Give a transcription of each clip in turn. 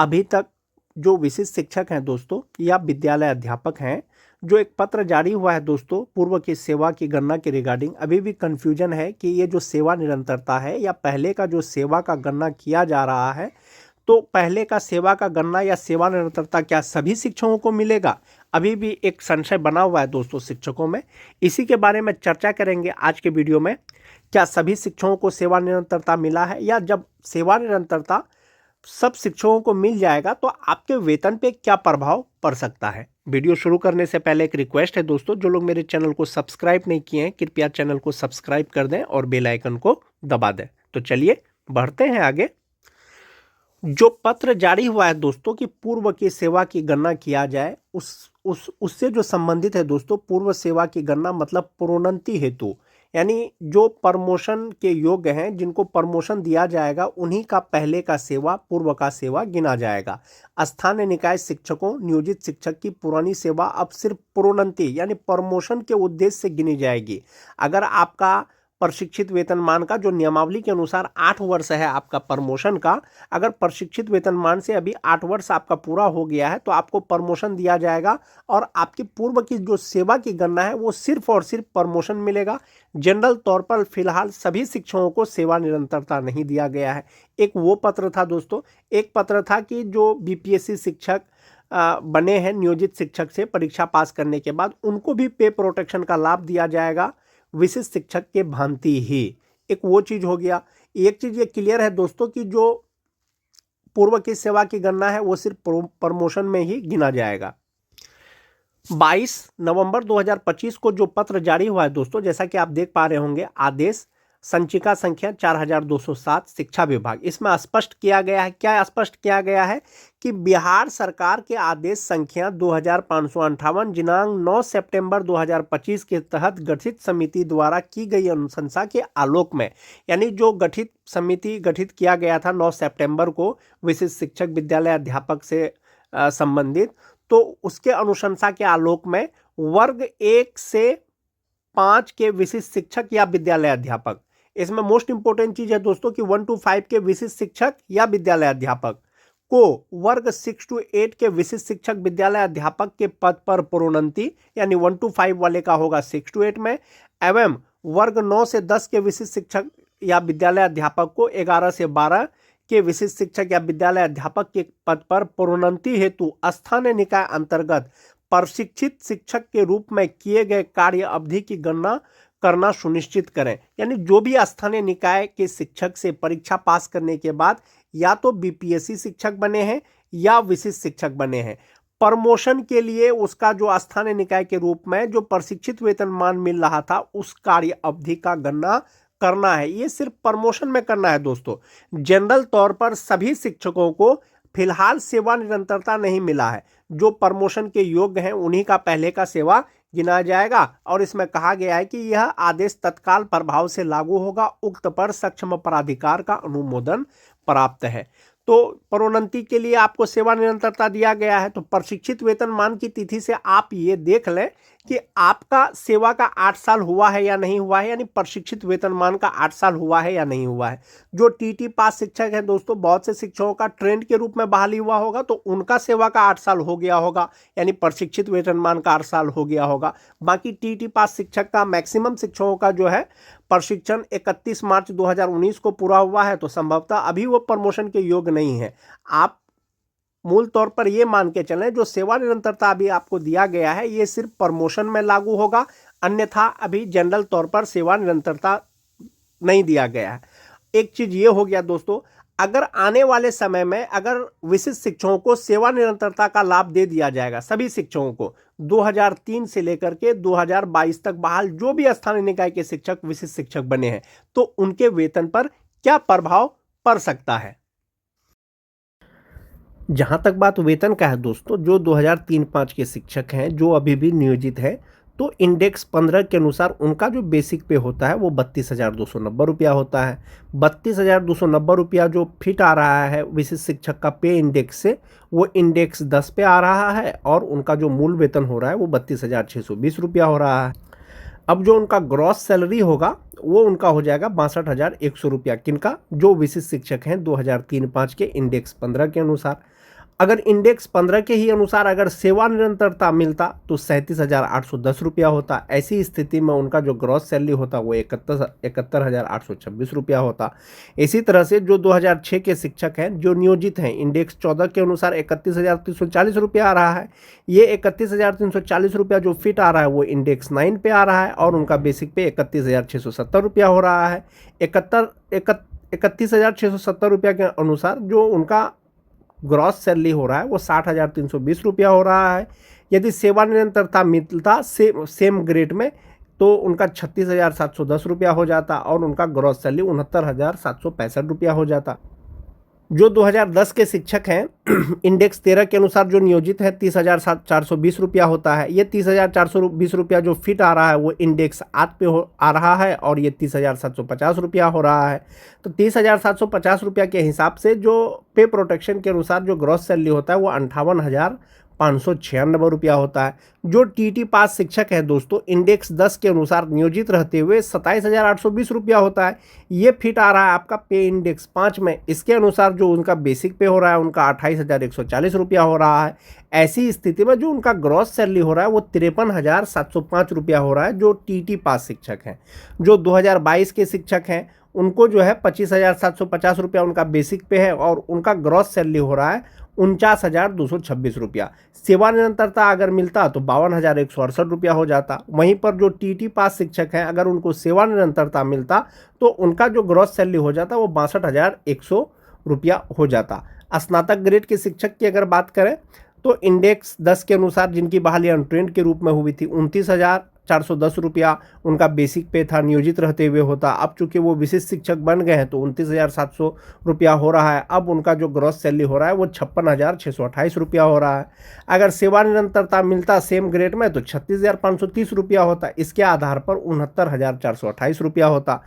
अभी तक जो विशिष्ट शिक्षक हैं दोस्तों या विद्यालय अध्यापक हैं, जो एक पत्र जारी हुआ है दोस्तों पूर्व की सेवा की गणना के रिगार्डिंग, अभी भी कन्फ्यूजन है कि ये जो सेवा निरंतरता है या पहले का जो सेवा का गणना किया जा रहा है, तो पहले का सेवा का गणना या सेवा निरंतरता क्या सभी शिक्षकों को मिलेगा। अभी भी एक संशय बना हुआ है दोस्तों शिक्षकों में। इसी के बारे में चर्चा करेंगे आज के वीडियो में। क्या सभी शिक्षकों को सेवा निरंतरता मिला है, या जब सेवा निरंतरता सब शिक्षकों को मिल जाएगा तो आपके वेतन पे क्या प्रभाव पड़ सकता है। वीडियो शुरू करने से पहले एक रिक्वेस्ट है दोस्तों, जो लोग मेरे चैनल को सब्सक्राइब नहीं किए हैं कृपया चैनल को सब्सक्राइब कर दें और बेल आइकन को दबा दें। तो चलिए बढ़ते हैं आगे। जो पत्र जारी हुआ है दोस्तों कि पूर्व की सेवा की गणना किया जाए, उससे जो संबंधित है दोस्तों, पूर्व सेवा की गणना मतलब प्रोन्नति हेतु, यानी जो प्रमोशन के योग्य हैं, जिनको प्रमोशन दिया जाएगा, उन्हीं का पहले का सेवा पूर्व का सेवा गिना जाएगा। स्थानीय निकाय शिक्षकों नियोजित शिक्षक की पुरानी सेवा अब सिर्फ प्रोन्नति यानी प्रमोशन के उद्देश्य से गिनी जाएगी। अगर आपका प्रशिक्षित वेतनमान का जो नियमावली के अनुसार 8 वर्ष है आपका प्रमोशन का, अगर प्रशिक्षित वेतनमान से अभी 8 वर्ष आपका पूरा हो गया है तो आपको प्रमोशन दिया जाएगा और आपकी पूर्व की जो सेवा की गणना है वो सिर्फ और सिर्फ प्रमोशन मिलेगा। जनरल तौर पर फिलहाल सभी शिक्षकों को सेवा निरंतरता नहीं दिया गया है। एक वो पत्र था दोस्तों, एक पत्र था कि जो बीपीएससी शिक्षक बने हैं नियोजित शिक्षक से परीक्षा पास करने के बाद, उनको भी पे प्रोटेक्शन का लाभ दिया जाएगा विशिष्ट शिक्षक के भांति ही। एक वो चीज हो गया। एक चीज ये क्लियर है दोस्तों कि जो पूर्व की सेवा की गणना है वो सिर्फ प्रमोशन में ही गिना जाएगा। 22 नवंबर 2025 को जो पत्र जारी हुआ है दोस्तों, जैसा कि आप देख पा रहे होंगे, आदेश संचिका संख्या 4207 शिक्षा विभाग, इसमें स्पष्ट किया गया है। क्या स्पष्ट किया गया है कि बिहार सरकार के आदेश संख्या 2558 दिनांक 9 सितंबर 2025 के तहत गठित समिति द्वारा की गई अनुशंसा के आलोक में, यानी जो गठित समिति गठित किया गया था 9 सितंबर को विशिष्ट शिक्षक विद्यालय अध्यापक से संबंधित, तो उसके अनुशंसा के आलोक में वर्ग 1 से 5 के विशिष्ट शिक्षक या विद्यालय अध्यापक, इसमें मोस्ट इंपोर्टेंट चीज है दोस्तों कि 1 to 5 के विशिष्ट शिक्षक या विद्यालय अध्यापक को वर्ग 6 to 8 के विशिष्ट शिक्षक विद्यालय अध्यापक के पद पर प्रोन्नति, यानी 1 to 5 वाले का होगा 6 to 8 में, एवं वर्ग 9 से 10 के विशिष्ट शिक्षक या विद्यालय अध्यापक को 11 से 12 के विशिष्ट शिक्षक या विद्यालय अध्यापक के पद पर प्रोन्नति हेतु स्थानीय निकाय अंतर्गत प्रशिक्षित शिक्षक के रूप में किए गए कार्य अवधि की गणना करना सुनिश्चित करें। यानी जो भी स्थानीय निकाय के शिक्षक से परीक्षा पास करने के बाद या तो बीपीएससी शिक्षक बने हैं या विशिष्ट शिक्षक बने हैं, प्रमोशन के लिए उसका जो स्थानीय निकाय के रूप में जो प्रशिक्षित वेतनमान मिल रहा था उस कार्य अवधि का गणना करना है। ये सिर्फ प्रमोशन में करना है दोस्तों। जनरल तौर पर सभी शिक्षकों को फिलहाल सेवा निरंतरता नहीं मिला है। जो प्रमोशन के योग्य हैं उन्हीं का पहले का सेवा गिना जाएगा और इसमें कहा गया है कि यह आदेश तत्काल प्रभाव से लागू होगा, उक्त पर सक्षम प्राधिकार का अनुमोदन प्राप्त है। तो प्रोन्नति के लिए आपको सेवा निरंतरता दिया गया है। तो प्रशिक्षित वेतनमान की तिथि से आप ये देख लें कि आपका सेवा का 8 साल हुआ है या नहीं हुआ है, यानी प्रशिक्षित वेतनमान का 8 साल हुआ है या नहीं हुआ है। जो टीटी पास शिक्षक है दोस्तों, बहुत से शिक्षकों का ट्रेंड के रूप में बहाली हुआ होगा तो उनका सेवा का 8 साल हो गया होगा, यानी प्रशिक्षित वेतनमान का 8 साल हो गया होगा। बाकी टीटी पास शिक्षक का मैक्सिमम शिक्षकों का जो है प्रशिक्षण 31 मार्च 2019 को पूरा हुआ है, तो संभवतः अभी वो प्रमोशन के योग्य नहीं है। आप मूल तौर पर ये मान के चलें जो सेवा निरंतरता अभी आपको दिया गया है ये सिर्फ प्रमोशन में लागू होगा, अन्यथा अभी जनरल तौर पर सेवा निरंतरता नहीं दिया गया है। एक चीज ये हो गया दोस्तों, अगर आने वाले समय में अगर विशिष्ट शिक्षकों को सेवा निरंतरता का लाभ दे दिया जाएगा, सभी शिक्षकों को 2003 से लेकर के 2022 तक बहाल जो भी स्थानीय निकाय के शिक्षक विशिष्ट शिक्षक बने हैं, तो उनके वेतन पर क्या प्रभाव पड़ सकता है। जहां तक बात वेतन का है दोस्तों, जो 2003-5 के शिक्षक हैं जो अभी भी नियोजित हैं, तो इंडेक्स 15 के अनुसार उनका जो बेसिक पे होता है वो 32,290 रुपया होता है। 32,290 रुपया जो फिट आ रहा है विशिष्ट शिक्षक का पे इंडेक्स से, वो इंडेक्स 10 पे आ रहा है और उनका जो मूल वेतन हो रहा है वो 32,620 रुपया हो रहा है। अब जो उनका ग्रॉस सैलरी होगा वो उनका हो जाएगा 62,100 रुपया। किनका? जो विशिष्ट शिक्षक हैं 2003-5 के इंडेक्स 15 के अनुसार। अगर इंडेक्स 15 के ही अनुसार अगर सेवा निरंतरता मिलता तो 37,810 रुपया होता। ऐसी स्थिति में उनका जो ग्रॉस सैलरी होता वो 71,826 रुपया होता। इसी तरह से जो 2006 के शिक्षक हैं जो नियोजित हैं इंडेक्स 14 के अनुसार 31,340 रुपया आ रहा है। ये 31,340 रुपया जो फिट आ रहा है वो इंडेक्स 9 पे आ रहा है और उनका बेसिक पे 31,670 रुपया हो रहा है। 31,670 रुपया के अनुसार जो उनका ग्रॉस सैलरी हो रहा है वो 60,320 रुपया हो रहा है। यदि सेवा निरंतरता मिलता सेम ग्रेड में तो उनका 36,710 रुपया हो जाता और उनका ग्रॉस सैलरी 69,765 रुपया हो जाता। जो 2010 के शिक्षक हैं इंडेक्स 13 के अनुसार जो नियोजित है 30,420 रुपया होता है। ये 30,420 रुपया जो फिट आ रहा है वो इंडेक्स 8 पे आ रहा है और ये 30,750 रुपया हो रहा है। तो 30,750 रुपया के हिसाब से जो पे प्रोटेक्शन के अनुसार जो ग्रॉस सैलरी होता है वो 58,596 रुपया होता है। जो टीटी पास शिक्षक है दोस्तों इंडेक्स 10 के अनुसार नियोजित रहते हुए 27,820 रुपया होता है। ये फिट आ रहा है आपका पे इंडेक्स 5 में। इसके अनुसार जो उनका बेसिक पे हो रहा है उनका 28,140 रुपया हो रहा है। ऐसी स्थिति में जो उनका ग्रॉस सैलरी हो रहा है वो 53,705 रुपया हो रहा है जो टीटी पास शिक्षक हैं। जो 2022 के शिक्षक हैं उनको जो है 25,750 रुपया उनका बेसिक पे है और उनका ग्रॉस सैलरी हो रहा है 49,226 रुपया। सेवा निरंतरता अगर मिलता तो 52,168 रुपया हो जाता। वहीं पर जो टीटी पास शिक्षक हैं अगर उनको सेवा निरंतरता मिलता तो उनका जो ग्रॉस सैलरी हो जाता वो 62,100 रुपया हो जाता। स्नातक ग्रेड के शिक्षक की अगर बात करें तो इंडेक्स 10 के अनुसार जिनकी बहाली अनट्रेंड के रूप में हुई थी 29,410 रुपया उनका बेसिक पे था नियोजित रहते हुए होता। अब चूंकि वो विशिष्ट शिक्षक बन गए हैं तो 29,700 रुपया हो रहा है। अब उनका जो ग्रॉस सैलरी हो रहा है वो 56,628 रुपया हो रहा है। अगर सेवा निरंतरता मिलता सेम ग्रेड में तो 36,530 रुपया होता। इसके आधार पर 69,428 रुपया होता।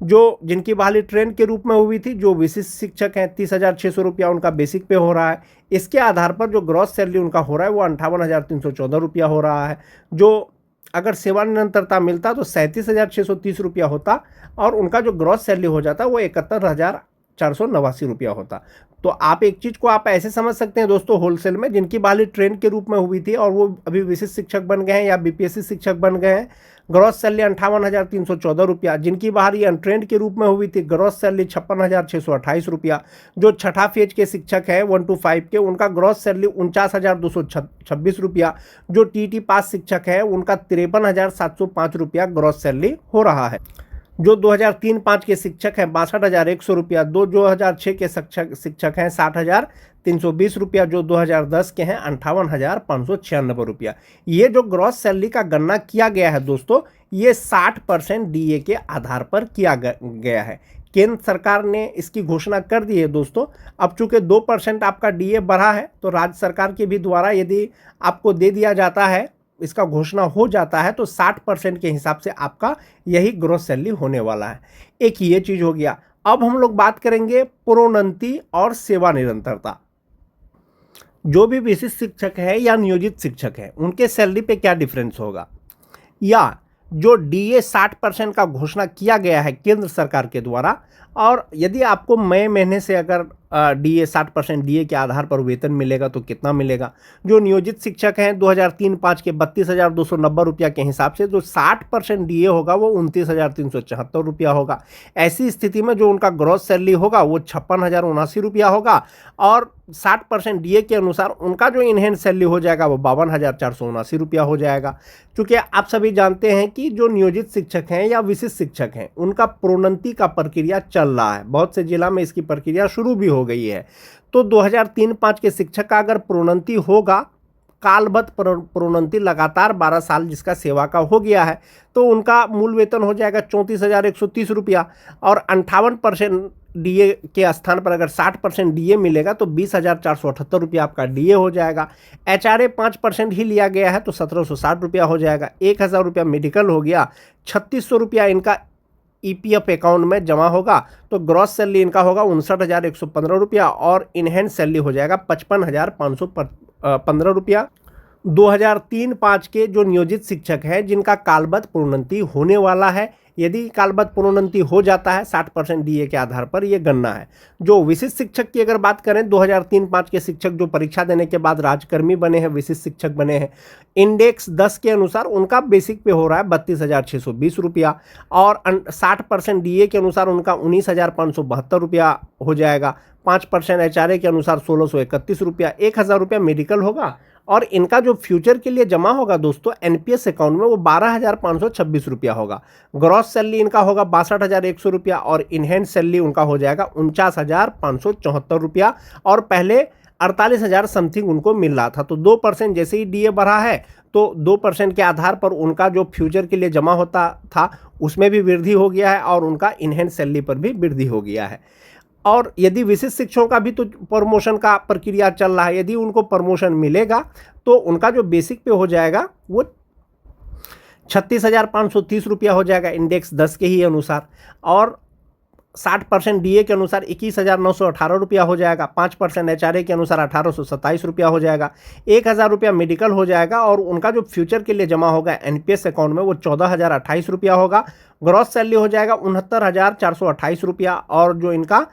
जो जिनकी बहाली ट्रेंड के रूप में हुई थी जो विशिष्ट शिक्षक हैं 30,600 रुपया उनका बेसिक पे हो रहा है। इसके आधार पर जो ग्रॉस सैलरी उनका हो रहा है वो 58,314 रुपया हो रहा है। जो अगर सेवा निरंतरता मिलता तो 37,630 रुपया होता और उनका जो ग्रॉस सैलरी हो जाता वो 71,489 रुपया होता। तो आप एक चीज़ को आप ऐसे समझ सकते हैं दोस्तों होलसेल में जिनकी बहाली ट्रेंड के रूप में हुई थी और वो अभी विशिष्ट शिक्षक बन गए हैं या बीपीएससी शिक्षक बन गए हैं ग्रॉस सैलरी 58,314 रुपया। जिनकी बहाली अनट्रेंड के रूप में हुई थी ग्रॉस सैलरी 56,628 रुपया। जो छठा फेज के शिक्षक है 1 to 5 के उनका ग्रॉस सैलरी 49,226 रुपया। जो टीटी पास शिक्षक है उनका 53,705 रुपया ग्रॉस सैलरी हो रहा है। जो 2003-5 के शिक्षक हैं 62,100 रुपया। 2006 के शिक्षक हैं 60,320 रुपया। जो 2010 के हैं 58,596 रुपया। ये जो ग्रॉस सैलरी का गणना किया गया है दोस्तों ये 60% डीए के आधार पर किया गया है। केंद्र सरकार ने इसकी घोषणा कर दी है दोस्तों। अब चूंकि 2% आपका डीए बढ़ा है तो राज्य सरकार के भी द्वारा यदि आपको दे दिया जाता है इसका घोषणा हो जाता है तो 60% के हिसाब से आपका यही ग्रॉस सैलरी होने वाला है। एक ये चीज हो गया। अब हम लोग बात करेंगे प्रोन्नति और सेवा निरंतरता। जो भी विशिष्ट शिक्षक है या नियोजित शिक्षक है उनके सैलरी पे क्या डिफरेंस होगा, या जो डीए 60% का घोषणा किया गया है केंद्र सरकार के द्वारा और यदि आपको मई महीने से अगर डीए 60% डीए के आधार पर वेतन मिलेगा तो कितना मिलेगा। जो नियोजित शिक्षक हैं 2003-5 के 32,290 रुपया के हिसाब से जो 60% डीए होगा वो 29,374 रुपया होगा। ऐसी स्थिति में जो उनका ग्रॉस सैलरी होगा वो 56,079 रुपया होगा और 60% डीए के अनुसार उनका जो इनहैंड सैलरी हो जाएगा वो 52,479 रुपया हो जाएगा। क्योंकि आप सभी जानते हैं कि जो नियोजित शिक्षक हैं या विशिष्ट शिक्षक हैं उनका प्रोन्नति का प्रक्रिया चल रहा है। बहुत से जिला में इसकी प्रक्रिया शुरू भी हो गई है। तो 2003-5 के शिक्षक का अगर प्रोन्नति होगा कालबद्ध प्रोन्नति लगातार 12 साल जिसका सेवा का हो गया है तो उनका मूल वेतन हो जाएगा 34,130 रुपया और 58% डीए के स्थान पर अगर 60% डीए मिलेगा तो 20,478 रुपया आपका डीए हो जाएगा। एचआरए 5% ही लिया गया है तो 1,760 रुपया हो जाएगा। 1,000 रुपया मेडिकल हो गया। 3,600 रुपया इनका ईपीएफ अकाउंट में जमा होगा तो ग्रॉस सैलरी इनका होगा 59,115 रुपया और इनहैंड सैलरी हो जाएगा 55,515 रुपया। 2003-5 के जो नियोजित शिक्षक हैं जिनका कालबद्ध प्रोन्नति होने वाला है, यदि कालबद्ध प्रोन्नति हो जाता है 60% डीए के आधार पर ये गणना है। जो विशिष्ट शिक्षक की अगर बात करें, 2003-5 के शिक्षक जो परीक्षा देने के बाद राजकर्मी बने हैं, विशिष्ट शिक्षक बने हैं, इंडेक्स 10 के अनुसार उनका बेसिक पे हो रहा है 32,620 रुपया और 60% डीए के अनुसार उनका 19,572 रुपया हो जाएगा। 5% एचआरए के अनुसार 1,631 रुपया, 1,000 रुपया मेडिकल होगा और इनका जो फ्यूचर के लिए जमा होगा दोस्तों एनपीएस अकाउंट में वो 12,526 रुपया होगा। ग्रॉस सैलरी इनका होगा 62,100 रुपया और इनहैंड सैलरी उनका हो जाएगा 49,574 रुपया और पहले 48,000 समथिंग उनको मिल रहा था। तो 2% जैसे ही डीए बढ़ा है तो 2% के आधार पर उनका जो फ्यूचर के लिए जमा होता था उसमें भी वृद्धि हो गया है और उनका इनहैंड सैलरी पर भी वृद्धि हो गया है। और यदि विशिष्ट शिक्षकों का भी तो प्रमोशन का प्रक्रिया चल रहा है, यदि उनको प्रमोशन मिलेगा तो उनका जो बेसिक पे हो जाएगा वो 36,530 रुपया हो जाएगा इंडेक्स 10 के ही अनुसार और 60% डीए के अनुसार 21,918 रुपया हो जाएगा। 5% एचआरए के अनुसार 1,827 रुपया हो जाएगा। 1,000 रुपया मेडिकल हो जाएगा और उनका जो फ्यूचर के लिए जमा होगा एनपीएस अकाउंट में वो 14,028 रुपया होगा। ग्रॉस सैलरी हो जाएगा 69,428 रुपया और जो इनका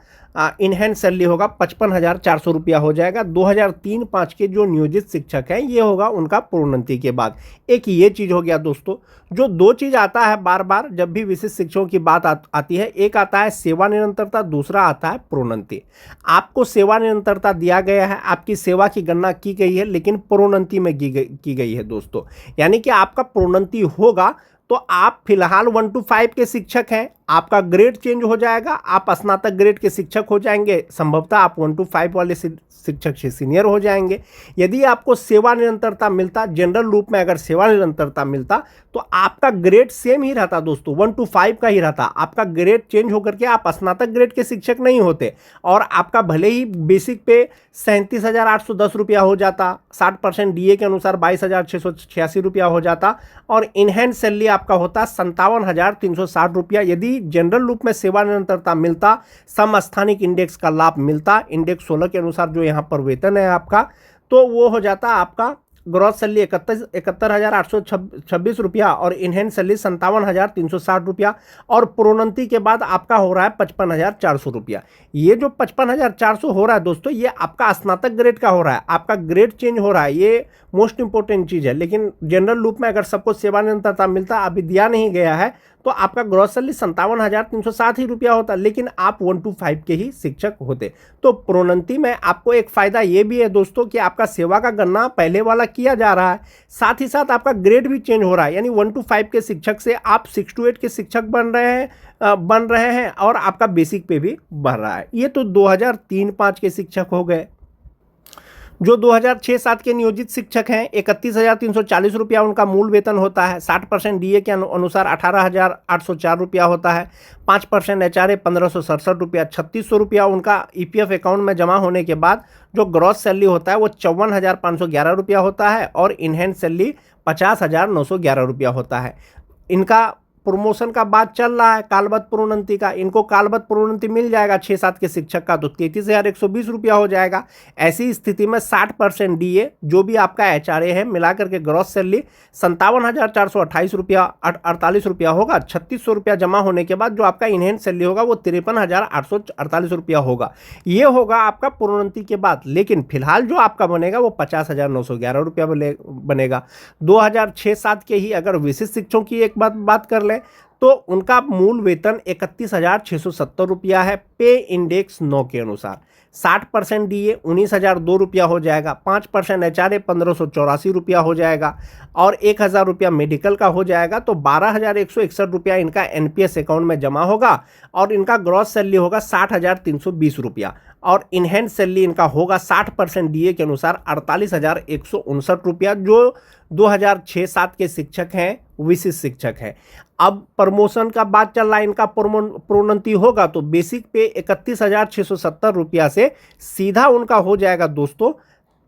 इनहैंड सैलरी होगा 55,400 रुपया हो जाएगा। 2003-5 के जो नियोजित शिक्षक हैं ये होगा उनका प्रोन्नति के बाद। एक ये चीज़ हो गया दोस्तों। जो दो चीज़ आता है बार बार जब भी विशिष्ट शिक्षकों की बात आती है, एक आता है सेवा निरंतरता, दूसरा आता है प्रोन्नति। आपको सेवा निरंतरता दिया गया है, आपकी सेवा की गणना की गई है लेकिन प्रोन्नति में की गई है दोस्तों। यानी कि आपका प्रोन्नति होगा तो आप फिलहाल 1 to 5 के शिक्षक हैं, आपका ग्रेड चेंज हो जाएगा, आप स्नातक ग्रेड के शिक्षक हो जाएंगे, संभवतः आप 1 to 5 वाले शिक्षक से सीनियर हो जाएंगे। यदि आपको सेवा निरंतरता मिलता, जनरल रूप में अगर सेवा निरंतरता मिलता तो आपका ग्रेड सेम ही रहता दोस्तों, 1 to 5 का ही रहता। आपका ग्रेड चेंज होकर के आप स्नातक ग्रेड के शिक्षक नहीं होते और आपका भले ही बेसिक पे 37,810 रुपया हो जाता, 60% डीए के अनुसार 22,686 रुपया हो जाता और इनहैंड सैलरी आपका होता 57,360 रुपया। यदि जनरल रूप में सेवा निरंतरता मिलता, समस्थानिक इंडेक्स का लाभ मिलता, इंडेक्स 16 के अनुसार जो यहाँ पर वेतन है आपका, तो वो हो जाता आपका ग्रॉस सैलरी 71,826 रुपया और इनहैंड सैलरी 57,360 रुपया और प्रोन्नति के बाद आपका हो रहा है 55,400 रुपया। ये जो 55,400 हो रहा है दोस्तों, ये आपका स्नातक ग्रेड का हो रहा है, आपका ग्रेड चेंज हो रहा है, ये मोस्ट इंपॉर्टेंट चीज़ है। लेकिन जनरल रूप में अगर सबको सेवा निरंतरता मिलता, अभी दिया नहीं गया है, तो आपका ग्रॉस सैलरी 57,360 ही रुपया होता, लेकिन आप 1 to 5 के ही शिक्षक होते। तो प्रोन्नति में आपको एक फ़ायदा ये भी है दोस्तों कि आपका सेवा का गणना पहले वाला किया जा रहा है, साथ ही साथ आपका ग्रेड भी चेंज हो रहा है। यानी 1 to 5 के शिक्षक से आप 6 to 8 के शिक्षक बन रहे हैं और आपका बेसिक पे भी बढ़ रहा है। ये तो 2003-5 के शिक्षक हो गए। जो 2006-7 के नियोजित शिक्षक हैं, 31,340 रुपया उनका मूल वेतन होता है। 60% डीए के अनुसार 18,804 रुपया होता है। 5% एचआरए 1,567 रुपया, 3,600 रुपया उनका ईपीएफ अकाउंट में जमा होने के बाद जो ग्रॉस सैलरी होता है वो 54,511 रुपया होता है और इनहैंड सैलरी 50,911 रुपया होता है। इनका प्रमोशन का बात चल रहा है कालबद्ध प्रोन्नति का, इनको कालबद्ध प्रोन्नति मिल जाएगा 6-7 के शिक्षक का तो 33,120 रुपया हो जाएगा। ऐसी स्थिति में 60% डीए जो भी आपका एचआरए है मिलाकर के ग्रॉस सैलरी 57,428 रुपया 48 रुपया होगा। 3,600 रुपया जमा होने के बाद जो आपका इनहैंड सैलरी होगा वो 53,848 रुपया होगा। ये होगा आपका प्रोन्नति के बाद। लेकिन फिलहाल जो आपका बनेगा वो 50,911 रुपया बनेगा। 2006-7 के ही अगर विशिष्ट शिक्षकों की एक बात कर लें तो उनका मूल वेतन 31,670 रुपया है पे इंडेक्स 9 के अनुसार। 60% डीए 19,002 रुपया हो जाएगा। 5% एचआरए 1,584 रुपया हो जाएगा और 1,000 रुपया मेडिकल का हो जाएगा। तो 12,161 रुपया इनका एनपीएस अकाउंट में जमा होगा और इनका ग्रॉस सैलरी होगा 60,320 रुपया और इनहैंड सैलरी इनका होगा 60% डीए के अनुसार 48,159 रुपया। जो 2006-7 के शिक्षक हैं, विशिष्ट शिक्षक हैं। अब प्रमोशन का बात चल रहा है, इनका प्रोन्नति होगा तो बेसिक पे 31,670 रुपया से सीधा उनका हो जाएगा दोस्तों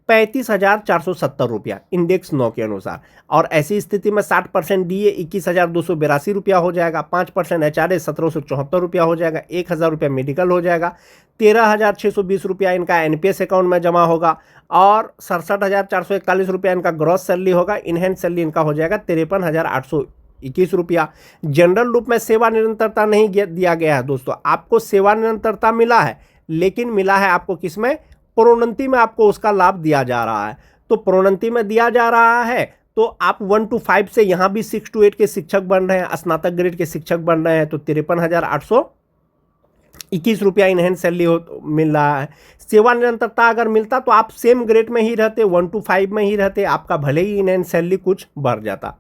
₹35,470 इंडेक्स 9 के अनुसार। और ऐसी स्थिति में 60% DA ₹21,282 हो जाएगा, 5% HRA ₹1,774 हो जाएगा, ₹1,000 मेडिकल हो जाएगा, ₹13,620 इनका NPS अकाउंट में जमा होगा और ₹67,441 इनका ग्रॉस सैलरी होगा। इनहेंस सैलरी इनका हो जाएगा ₹53,821। जनरल लूप में सेवा निरंतरता नहीं दिया गया है दोस्तों, आपको सेवा निरंतरता मिला है, लेकिन मिला है आपको किसमें? प्रोन्नति में आपको उसका लाभ दिया जा रहा है। तो प्रोन्नति में दिया जा रहा है तो आप 1 to 5 से यहाँ भी 6 to 8 के शिक्षक बन रहे हैं, स्नातक ग्रेड के शिक्षक बन रहे हैं, तो ₹53,821 इनहेंस सैलरी मिल रहा है। सेवा निरंतरता अगर मिलता तो आप सेम ग्रेड में ही रहते, 1 to 5 में ही रहते, आपका भले ही इनहेंस सैलरी कुछ बढ़ जाता।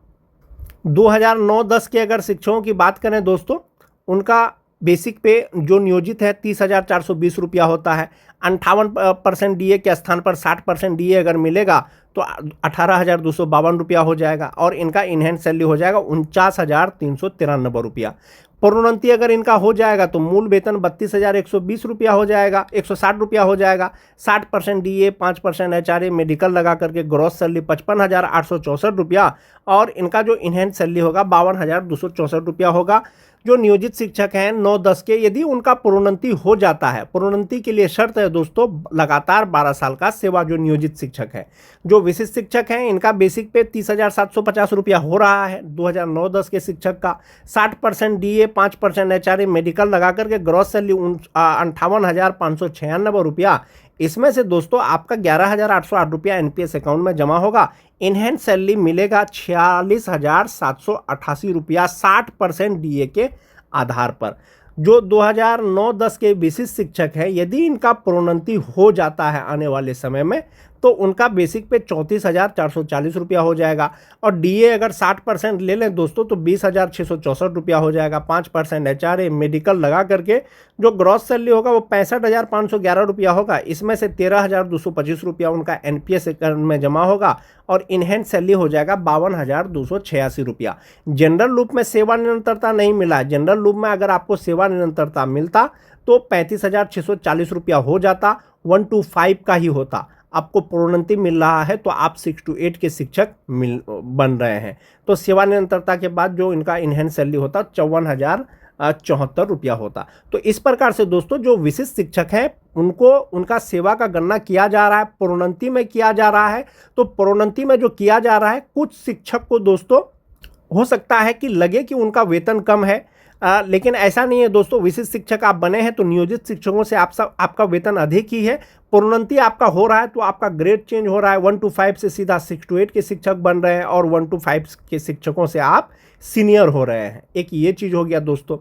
2009-10 के अगर शिक्षकों की बात करें दोस्तों, उनका बेसिक पे जो नियोजित है ₹30,420 होता है। 58% DA के स्थान पर 60% DA अगर मिलेगा तो ₹18,252 हो जाएगा और इनका इनहेंस सैलरी हो जाएगा ₹49,393। प्रोन्नति अगर इनका हो जाएगा तो मूल वेतन ₹32,120 हो जाएगा, ₹160 हो जाएगा। 60% DA, 5% HRA मेडिकल लगा करके ग्रॉस सैलरी ₹55,864 और इनका जो इनहेंस सैलरी होगा ₹52,264 होगा। जो नियोजित शिक्षक हैं 9-10 के, यदि उनका प्रोन्नति हो जाता है, प्रोन्नति के लिए शर्त है दोस्तों लगातार 12 साल का सेवा। जो नियोजित शिक्षक है, जो विशिष्ट शिक्षक हैं, इनका बेसिक पे ₹30,750 हो रहा है 2009-10 के शिक्षक का। 60% DA, 5% HRA मेडिकल लगा करके ग्रॉस सैलरी ₹58,596। इसमें से दोस्तों आपका ₹11,808 NPS अकाउंट में जमा होगा। इनहेंस सैलरी मिलेगा ₹46,788 60% DA के आधार पर। जो 2009-10 के विशिष्ट शिक्षक हैं, यदि इनका प्रोन्नति हो जाता है आने वाले समय में तो उनका बेसिक पे ₹34,440 हो जाएगा और DA अगर 60% ले लें दोस्तों तो ₹20,664 हो जाएगा। 5% HRA मेडिकल लगा करके जो ग्रॉस सैलरी होगा वो ₹65,511 होगा। इसमें से ₹13,225 उनका NPS अकाउंट में जमा होगा और इनहेंस सैलरी हो जाएगा ₹52,286। जनरल लूप में सेवा निरंतरता नहीं मिला। जनरल लूप में अगर आपको सेवा निरंतरता मिलता तो ₹35,640 हो जाता, 1 to 5 का ही होता। आपको प्रोन्नति मिल रहा है तो आप 6 to 8 के शिक्षक बन रहे हैं। तो सेवा निरंतरता के बाद जो इनका इनहेंस सैलरी होता ₹54,074 होता। तो इस प्रकार से दोस्तों जो विशिष्ट शिक्षक हैं उनको उनका सेवा का गणना किया जा रहा है, प्रोन्नति में किया जा रहा है। तो प्रोन्नति में जो किया जा रहा है, कुछ शिक्षक को दोस्तों हो सकता है कि लगे कि उनका वेतन कम है, लेकिन ऐसा नहीं है दोस्तों। विशिष्ट शिक्षक आप बने हैं तो नियोजित शिक्षकों से आपका वेतन अधिक ही है। प्रोन्नति आपका हो रहा है तो आपका ग्रेड चेंज हो रहा है, 1 to 5 से सीधा 6 to 8 के शिक्षक बन रहे हैं और 1 to 5 के शिक्षकों से आप सीनियर हो रहे हैं। एक ये चीज़ हो गया दोस्तों।